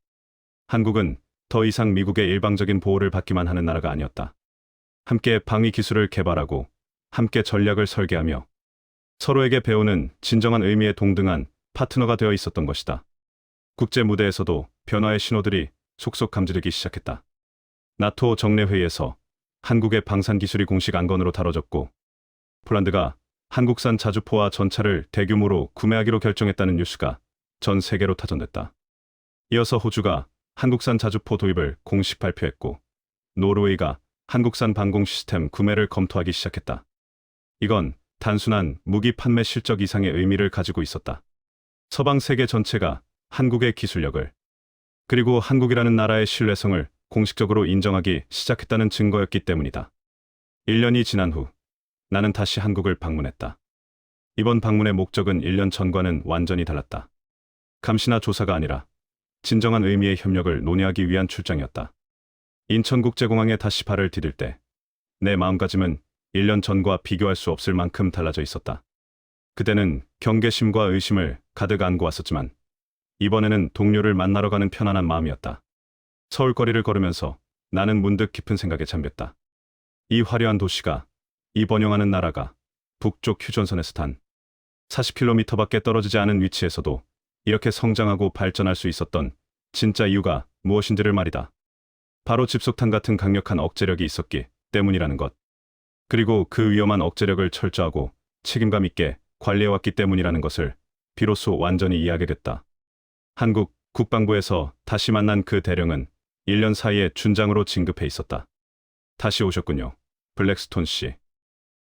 한국은 더 이상 미국의 일방적인 보호를 받기만 하는 나라가 아니었다. 함께 방위 기술을 개발하고 함께 전략을 설계하며 서로에게 배우는 진정한 의미의 동등한 파트너가 되어 있었던 것이다. 국제 무대에서도 변화의 신호들이 속속 감지되기 시작했다. 나토 정례회의에서 한국의 방산 기술이 공식 안건으로 다뤄졌고 폴란드가 한국산 자주포와 전차를 대규모로 구매하기로 결정했다는 뉴스가 전 세계로 타전됐다. 이어서 호주가 한국산 자주포 도입을 공식 발표했고 노르웨이가 한국산 방공 시스템 구매를 검토하기 시작했다. 이건 단순한 무기 판매 실적 이상의 의미를 가지고 있었다. 서방 세계 전체가 한국의 기술력을 그리고 한국이라는 나라의 신뢰성을 공식적으로 인정하기 시작했다는 증거였기 때문이다. 1년이 지난 후 나는 다시 한국을 방문했다. 이번 방문의 목적은 1년 전과는 완전히 달랐다. 감시나 조사가 아니라 진정한 의미의 협력을 논의하기 위한 출장이었다. 인천국제공항에 다시 발을 디딜 때 내 마음가짐은 1년 전과 비교할 수 없을 만큼 달라져 있었다. 그때는 경계심과 의심을 가득 안고 왔었지만 이번에는 동료를 만나러 가는 편안한 마음이었다. 서울거리를 걸으면서 나는 문득 깊은 생각에 잠겼다. 이 화려한 도시가, 이 번영하는 나라가 북쪽 휴전선에서 단 40km밖에 떨어지지 않은 위치에서도 이렇게 성장하고 발전할 수 있었던 진짜 이유가 무엇인지를 말이다. 바로 집속탄 같은 강력한 억제력이 있었기 때문이라는 것. 그리고 그 위험한 억제력을 철저하고 책임감 있게 관리해왔기 때문이라는 것을 비로소 완전히 이해하게 됐다. 한국 국방부에서 다시 만난 그 대령은 1년 사이에 준장으로 진급해 있었다. 다시 오셨군요, 블랙스톤 씨.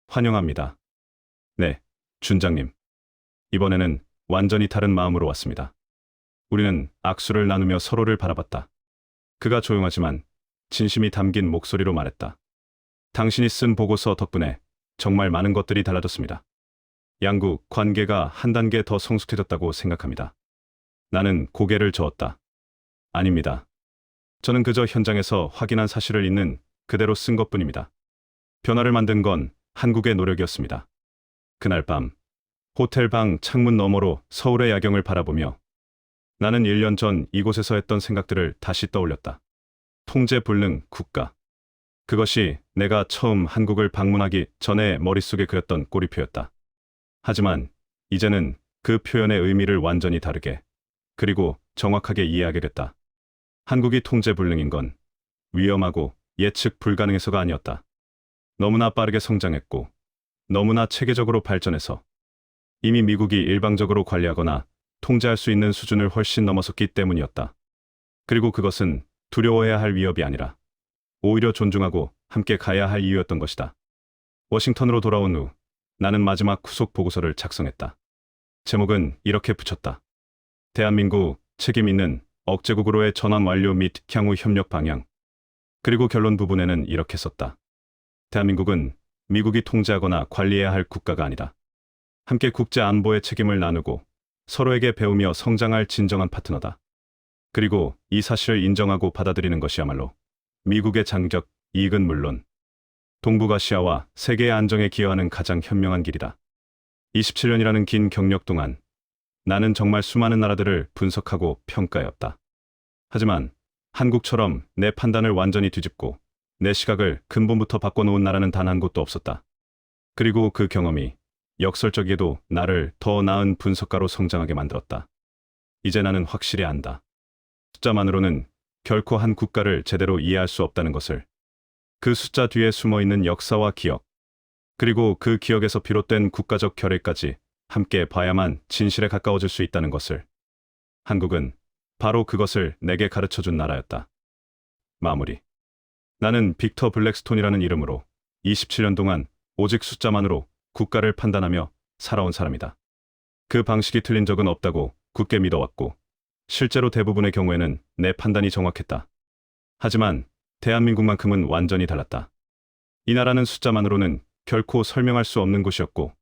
환영합니다. 네, 준장님. 이번에는 완전히 다른 마음으로 왔습니다. 우리는 악수를 나누며 서로를 바라봤다. 그가 조용하지만 진심이 담긴 목소리로 말했다. 당신이 쓴 보고서 덕분에 정말 많은 것들이 달라졌습니다. 양국 관계가 한 단계 더 성숙해졌다고 생각합니다. 나는 고개를 저었다. 아닙니다. 저는 그저 현장에서 확인한 사실을 있는 그대로 쓴 것뿐입니다. 변화를 만든 건 한국의 노력이었습니다. 그날 밤 호텔 방 창문 너머로 서울의 야경을 바라보며 나는 1년 전 이곳에서 했던 생각들을 다시 떠올렸다. 통제 불능 국가. 그것이 내가 처음 한국을 방문하기 전에 머릿속에 그렸던 꼬리표였다. 하지만 이제는 그 표현의 의미를 완전히 다르게 그리고 정확하게 이해하게 됐다. 한국이 통제 불능인 건 위험하고 예측 불가능해서가 아니었다. 너무나 빠르게 성장했고 너무나 체계적으로 발전해서 이미 미국이 일방적으로 관리하거나 통제할 수 있는 수준을 훨씬 넘어섰기 때문이었다. 그리고 그것은 두려워해야 할 위협이 아니라 오히려 존중하고 함께 가야 할 이유였던 것이다. 워싱턴으로 돌아온 후 나는 마지막 후속 보고서를 작성했다. 제목은 이렇게 붙였다. 대한민국 책임 있는 억제국으로의 전환 완료 및 향후 협력 방향. 그리고 결론 부분에는 이렇게 썼다. 대한민국은 미국이 통제하거나 관리해야 할 국가가 아니다. 함께 국제 안보의 책임을 나누고 서로에게 배우며 성장할 진정한 파트너다. 그리고 이 사실을 인정하고 받아들이는 것이야말로 미국의 장기적 이익은 물론 동북아시아와 세계의 안정에 기여하는 가장 현명한 길이다. 27년이라는 긴 경력 동안 나는 정말 수많은 나라들을 분석하고 평가해왔다. 하지만 한국처럼 내 판단을 완전히 뒤집고 내 시각을 근본부터 바꿔놓은 나라는 단 한 곳도 없었다. 그리고 그 경험이 역설적이게도 나를 더 나은 분석가로 성장하게 만들었다. 이제 나는 확실히 안다. 숫자만으로는 결코 한 국가를 제대로 이해할 수 없다는 것을. 그 숫자 뒤에 숨어있는 역사와 기억, 그리고 그 기억에서 비롯된 국가적 결의까지 함께 봐야만 진실에 가까워질 수 있다는 것을. 한국은 바로 그것을 내게 가르쳐준 나라였다. 마무리. 나는 빅터 블랙스톤이라는 이름으로 27년 동안 오직 숫자만으로 국가를 판단하며 살아온 사람이다. 그 방식이 틀린 적은 없다고 굳게 믿어왔고 실제로 대부분의 경우에는 내 판단이 정확했다. 하지만 대한민국만큼은 완전히 달랐다. 이 나라는 숫자만으로는 결코 설명할 수 없는 곳이었고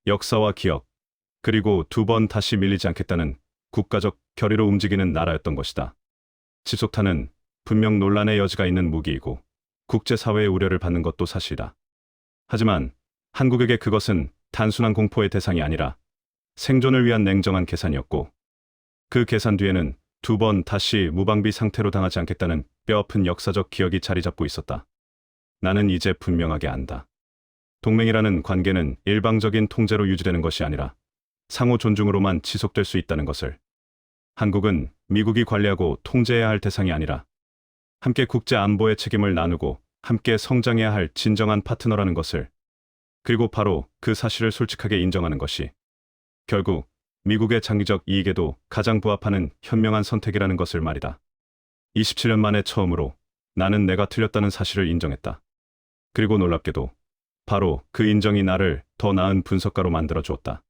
역사와 기억, 그리고 두 번 다시 밀리지 않겠다는 국가적 결의로 움직이는 나라였던 것이다. 집속탄은 분명 논란의 여지가 있는 무기이고 국제사회의 우려를 받는 것도 사실이다. 하지만 한국에게 그것은 단순한 공포의 대상이 아니라 생존을 위한 냉정한 계산이었고 그 계산 뒤에는 두 번 다시 무방비 상태로 당하지 않겠다는 뼈아픈 역사적 기억이 자리 잡고 있었다. 나는 이제 분명하게 안다. 동맹이라는 관계는 일방적인 통제로 유지되는 것이 아니라 상호 존중으로만 지속될 수 있다는 것을. 한국은 미국이 관리하고 통제해야 할 대상이 아니라 함께 국제 안보의 책임을 나누고 함께 성장해야 할 진정한 파트너라는 것을. 그리고 바로 그 사실을 솔직하게 인정하는 것이 결국 미국의 장기적 이익에도 가장 부합하는 현명한 선택이라는 것을 말이다. 27년 만에 처음으로 나는 내가 틀렸다는 사실을 인정했다. 그리고 놀랍게도 바로 그 인정이 나를 더 나은 분석가로 만들어 주었다.